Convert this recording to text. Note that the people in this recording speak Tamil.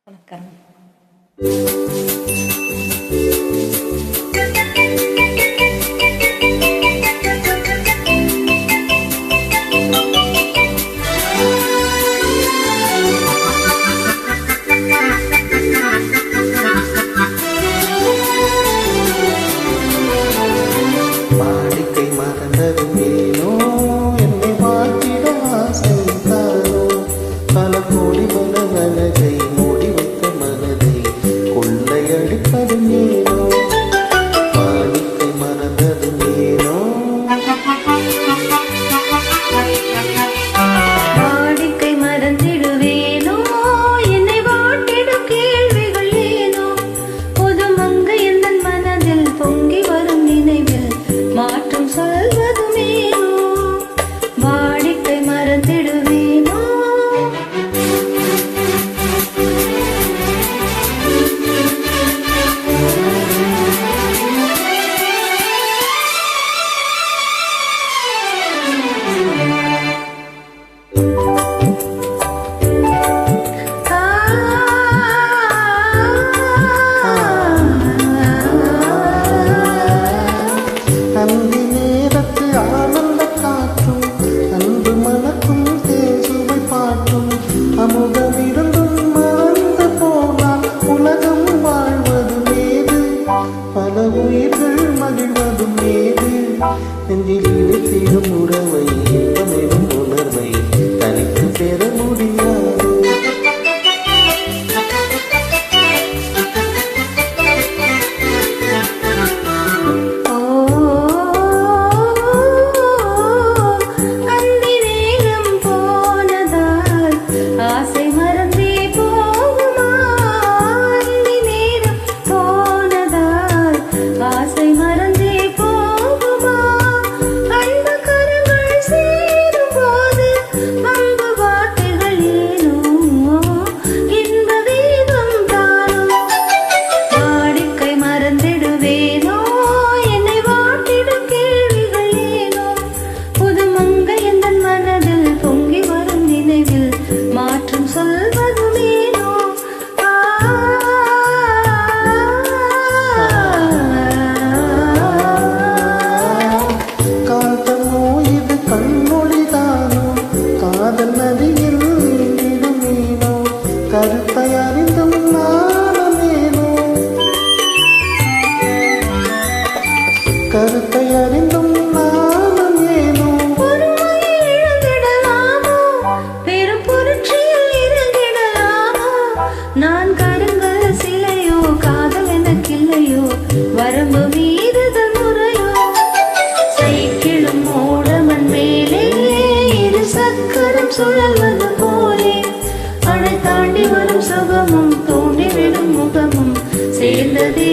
வணக்கம். வாடிக்கை மறந்தது ஏனோ என்னை வாழ்த்திட ஆசைத்தானோ பல கோடி மனதை மூடி வைத்த மனதை கொள்ளையடிப்பது ஏனோ வாடிக்கை மறந்தது ஏனோ வாடிக்கை மறந்திடுவேனோ என்னை வாட்டிடும் கேள்விகள் ஏனோ புது மங்கை எந்த மனதில் பொங்கி வரும் நினைவில் மாற்றம் சொல்வதும் ஏனோ வாடிக்கை மறந்திடுவேனோ அந்தி நேரத்து ஆனந்த காற்றும் அன்பு மணக்கும் தேசுவை பாட்டும் அமுதமிருந்தும் மறந்து போனால் உலகம் வாழ்வது மேது பல உயிர்கள் மகிழ்வதும் மேது நெஞ்சில் இணைத்திடும் உறவை இன்பமெனும் உணர்வை தனித்து பெற முடியாது கருத்தை அறிந்தும் நானேனோ கருத்தை அறிந்தும் நானும் ஏனோ பெரும் புரட்சியில் இறங்கிடலாமோ நான் கருங்கல் சிலையோ காதல் எனக்கில்லையோ வரம்பு மீறுதல் முறையோ சைக்கிளும் ஓடமன் மேலே இரு சக்கரம் சுழல்வது போலே அணை தாண்டி வரும் சுகமும் தோண்டி விடும் முகமும் சேர்ந்ததே